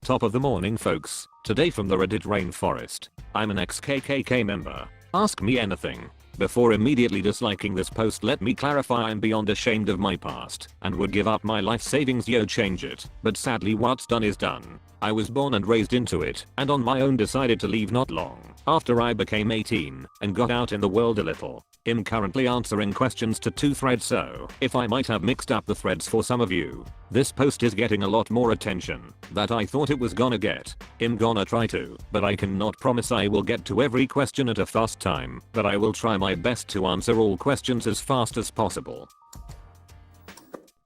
Top of the morning folks, today from the Reddit Rainforest. I'm an ex-KKK member. Ask me anything. Before immediately disliking this post, let me clarify I'm beyond ashamed of my past and would give up my life savings change it, but sadly what's done is done. I was born and raised into it and on my own decided to leave not long after I became 18 and got out in the world a little. I'm currently answering questions to 2 threads, so if I might have mixed up the threads for some of you, this post is getting a lot more attention that I thought it was gonna get. I'm gonna try to, but I cannot promise I will get to every question at a fast time, but I will try my best to answer all questions as fast as possible.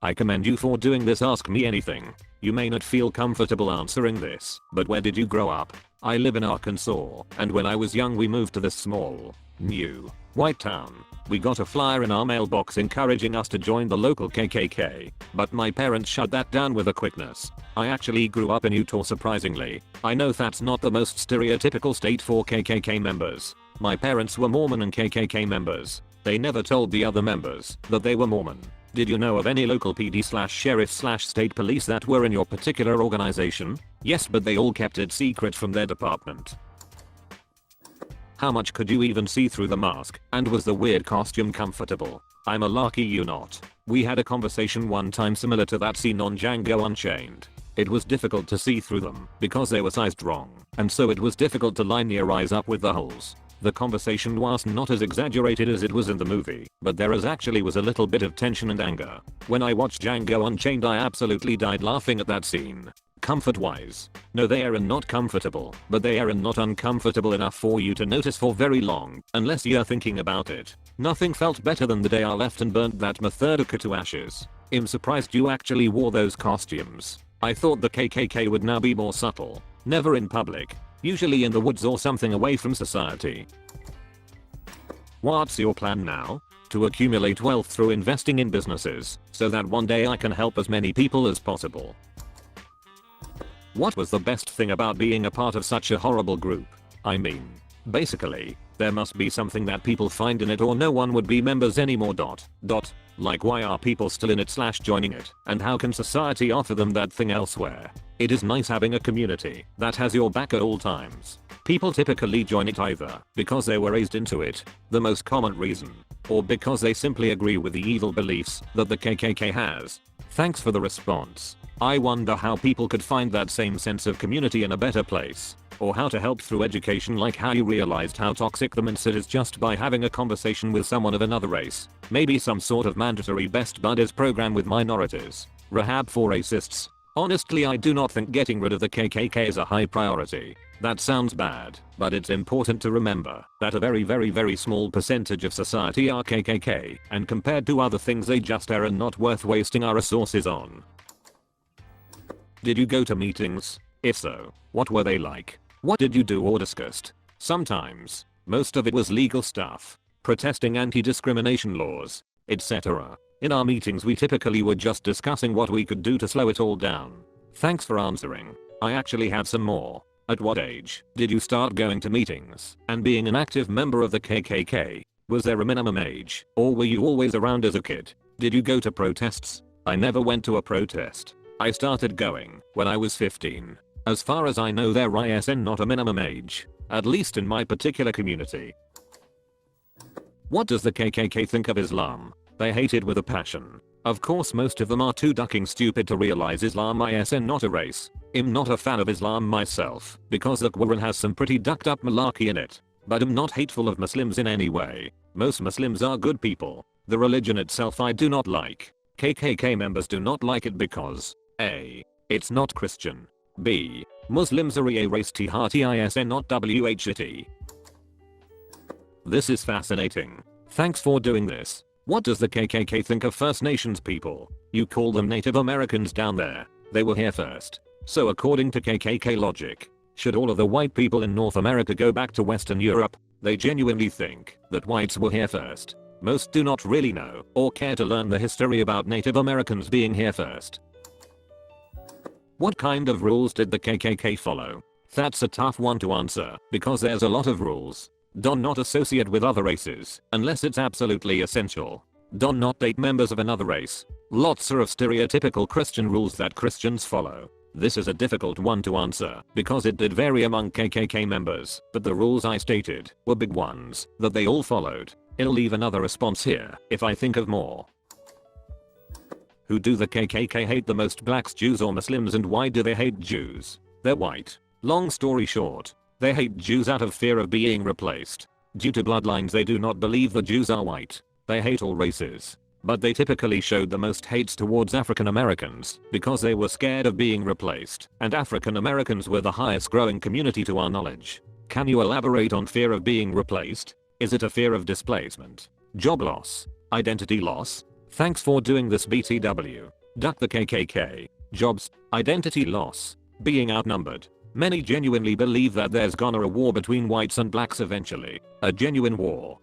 I commend you for doing this. Ask me anything. You may not feel comfortable answering this, but where did you grow up? I live in Arkansas, and when I was young we moved to this small, new, white town. We got a flyer in our mailbox encouraging us to join the local KKK, but my parents shut that down with a quickness. I actually grew up in Utah, surprisingly. I know that's not the most stereotypical state for KKK members. My parents were Mormon and KKK members. They never told the other members that they were Mormon. Did you know of any local PD/sheriff/state police that were in your particular organization? Yes, but they all kept it secret from their department. How much could you even see through the mask, and was the weird costume comfortable? I'm a lucky you not. We had a conversation one time similar to that scene on Django Unchained. It was difficult to see through them because they were sized wrong, and so it was difficult to line your eyes up with the holes. The conversation was not as exaggerated as it was in the movie, but there actually was a little bit of tension and anger. When I watched Django Unchained I absolutely died laughing at that scene. Comfort wise, no, they are not comfortable, but they are not uncomfortable enough for you to notice for very long, unless you're thinking about it. Nothing felt better than the day I left and burnt that Methodika to ashes. I'm surprised you actually wore those costumes. I thought the KKK would now be more subtle, never in public, usually in the woods or something away from society. What's your plan now? To accumulate wealth through investing in businesses, so that one day I can help as many people as possible. What was the best thing about being a part of such a horrible group? I mean, basically, there must be something that people find in it or no one would be members anymore. Like, why are people still in it / joining it, and how can society offer them that thing elsewhere? It is nice having a community that has your back at all times. People typically join it either because they were raised into it, the most common reason, or because they simply agree with the evil beliefs that the KKK has. Thanks for the response. I wonder how people could find that same sense of community in a better place, or how to help through education, like how you realized how toxic the mindset is just by having a conversation with someone of another race. Maybe some sort of mandatory best buddies program with minorities. Rehab for racists. Honestly, I do not think getting rid of the KKK is a high priority. That sounds bad, but it's important to remember that a very small percentage of society are KKK, and compared to other things they just are not worth wasting our resources on. Did you go to meetings? If so, what were they like? What did you do or discussed? Sometimes, most of it was legal stuff, protesting anti-discrimination laws, etc. In our meetings we typically were just discussing what we could do to slow it all down. Thanks for answering. I actually have some more. At what age did you start going to meetings and being an active member of the KKK? Was there a minimum age, or were you always around as a kid? Did you go to protests? I never went to a protest. I started going when I was 15. As far as I know there is not a minimum age, at least in my particular community. What does the KKK think of Islam? They hate it with a passion. Of course most of them are too ducking stupid to realize Islam is not a race. I'm not a fan of Islam myself, because the Quran has some pretty ducked up malarkey in it. But I'm not hateful of Muslims in any way. Most Muslims are good people. The religion itself I do not like. KKK members do not like it because A. It's not Christian. B. Muslims are a race is not wht. This is fascinating. Thanks for doing this. What does the KKK think of First Nations people? You call them Native Americans down there. They were here first. So according to KKK logic, should all of the white people in North America go back to Western Europe? They genuinely think that whites were here first. Most do not really know or care to learn the history about Native Americans being here first. What kind of rules did the KKK follow? That's a tough one to answer because there's a lot of rules. Do not associate with other races unless it's absolutely essential. Do not date members of another race. Lots of stereotypical Christian rules that Christians follow. This is a difficult one to answer because it did vary among KKK members, but the rules I stated were big ones that they all followed. I'll leave another response here if I think of more. Who do the KKK hate the most, blacks, Jews or Muslims, and why do they hate Jews? They're white. Long story short, they hate Jews out of fear of being replaced. Due to bloodlines, they do not believe the Jews are white. They hate all races. But they typically showed the most hates towards African Americans because they were scared of being replaced, and African Americans were the highest growing community to our knowledge. Can you elaborate on fear of being replaced? Is it a fear of displacement, job loss, identity loss? Thanks for doing this, BTW. Duck the KKK. Jobs, identity loss, being outnumbered. Many genuinely believe that there's gonna a war between whites and blacks eventually. A genuine war.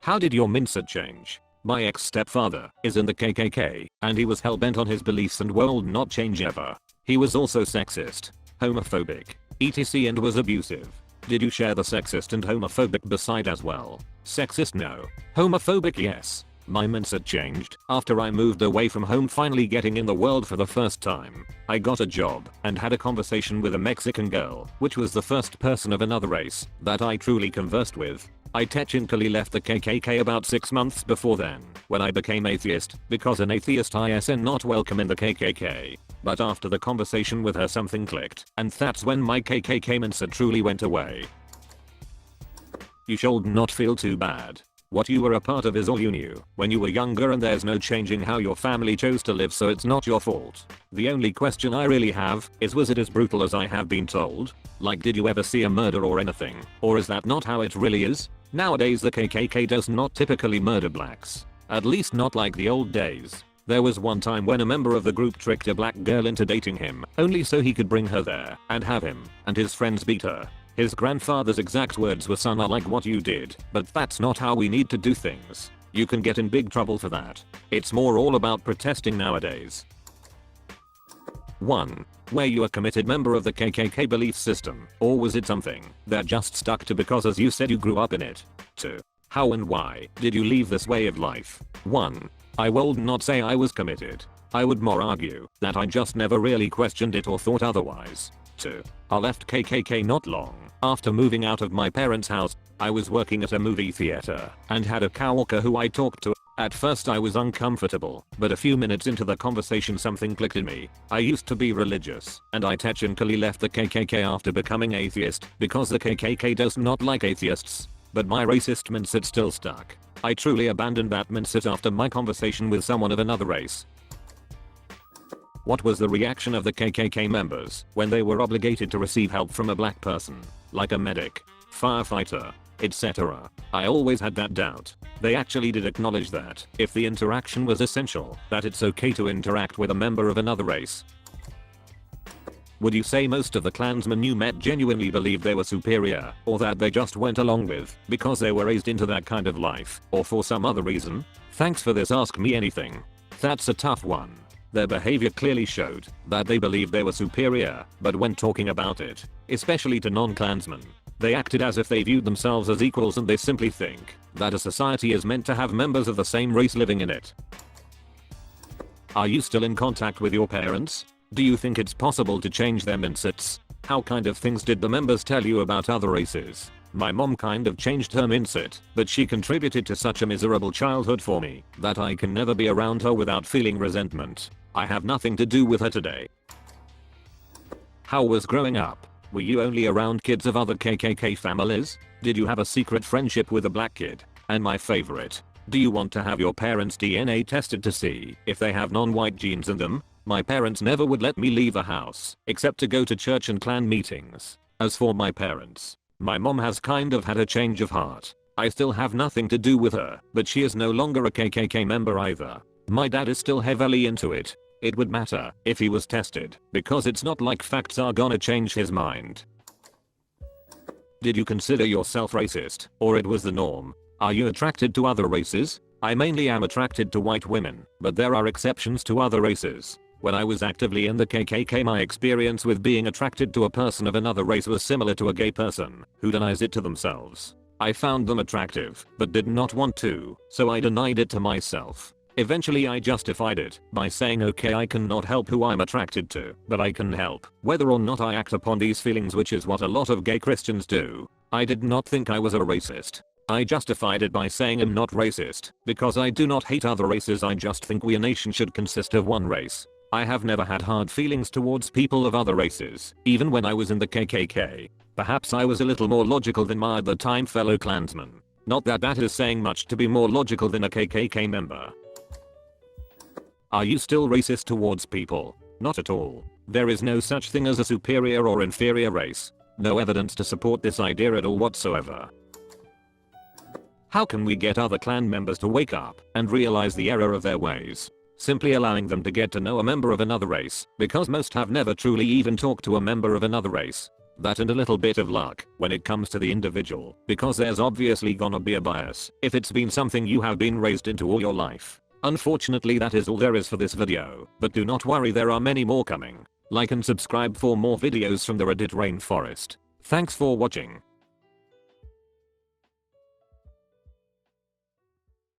How did your mindset change? My ex-stepfather is in the KKK, and he was hell-bent on his beliefs and will not change ever. He was also sexist, homophobic, etc., and was abusive. Did you share the sexist and homophobic beside as well? Sexist no. Homophobic yes. My mindset changed after I moved away from home, finally getting in the world for the first time. I got a job and had a conversation with a Mexican girl, which was the first person of another race that I truly conversed with. I technically left the KKK about 6 months before then, when I became atheist, because an atheist is not welcome in the KKK. But after the conversation with her, something clicked, and that's when my KKK mindset truly went away. You should not feel too bad. What you were a part of is all you knew when you were younger, and there's no changing how your family chose to live, so it's not your fault. The only question I really have is, was it as brutal as I have been told? Like, did you ever see a murder or anything? Or is that not how it really is? Nowadays the KKK does not typically murder blacks. At least not like the old days. There was one time when a member of the group tricked a black girl into dating him, only so he could bring her there and have him and his friends beat her. His grandfather's exact words were, "Son, I like what you did, but that's not how we need to do things. You can get in big trouble for that." It's more all about protesting nowadays. 1. Were you a committed member of the KKK belief system, or was it something that just stuck to because, as you said, you grew up in it? 2. How and why did you leave this way of life? 1. I would not say I was committed. I would more argue that I just never really questioned it or thought otherwise. 2. I left KKK not long after moving out of my parents' house. I was working at a movie theater and had a coworker who I talked to. At first I was uncomfortable, but a few minutes into the conversation something clicked in me. I used to be religious, and I technically left the KKK after becoming atheist because the KKK does not like atheists. But my racist mindset still stuck. I truly abandoned that mindset after my conversation with someone of another race. What was the reaction of the KKK members when they were obligated to receive help from a black person, like a medic, firefighter, etc.? I always had that doubt. They actually did acknowledge that, if the interaction was essential, that it's okay to interact with a member of another race. Would you say most of the Klansmen you met genuinely believed they were superior, or that they just went along with because they were raised into that kind of life, or for some other reason? Thanks for this, Ask Me Anything. That's a tough one. Their behavior clearly showed that they believed they were superior, but when talking about it, especially to non-Klansmen, they acted as if they viewed themselves as equals, and they simply think that a society is meant to have members of the same race living in it. Are you still in contact with your parents? Do you think it's possible to change their mindsets? How kind of things did the members tell you about other races? My mom kind of changed her mindset, but she contributed to such a miserable childhood for me that I can never be around her without feeling resentment. I have nothing to do with her today. How was growing up? Were you only around kids of other KKK families? Did you have a secret friendship with a black kid? And my favorite, do you want to have your parents' DNA tested to see if they have non-white genes in them? My parents never would let me leave the house, except to go to church and clan meetings. As for my parents, my mom has kind of had a change of heart. I still have nothing to do with her, but she is no longer a KKK member either. My dad is still heavily into it. It would matter if he was tested, because it's not like facts are gonna change his mind. Did you consider yourself racist, or it was the norm? Are you attracted to other races? I mainly am attracted to white women, but there are exceptions to other races. When I was actively in the KKK, my experience with being attracted to a person of another race was similar to a gay person who denies it to themselves. I found them attractive, but did not want to, so I denied it to myself. Eventually I justified it by saying okay, I cannot help who I'm attracted to, but I can help whether or not I act upon these feelings, which is what a lot of gay Christians do. I did not think I was a racist. I justified it by saying I'm not racist because I do not hate other races, I just think we a nation should consist of one race. I have never had hard feelings towards people of other races, even when I was in the KKK. Perhaps I was a little more logical than my at the time fellow Klansmen. Not that that is saying much to be more logical than a KKK member. Are you still racist towards people? Not at all. There is no such thing as a superior or inferior race. No evidence to support this idea at all whatsoever. How can we get other clan members to wake up and realize the error of their ways? Simply allowing them to get to know a member of another race, because most have never truly even talked to a member of another race. That and a little bit of luck when it comes to the individual, because there's obviously gonna be a bias if it's been something you have been raised into all your life. Unfortunately, that is all there is for this video, but do not worry, there are many more coming. Like and subscribe for more videos from the Reddit Rainforest. Thanks for watching.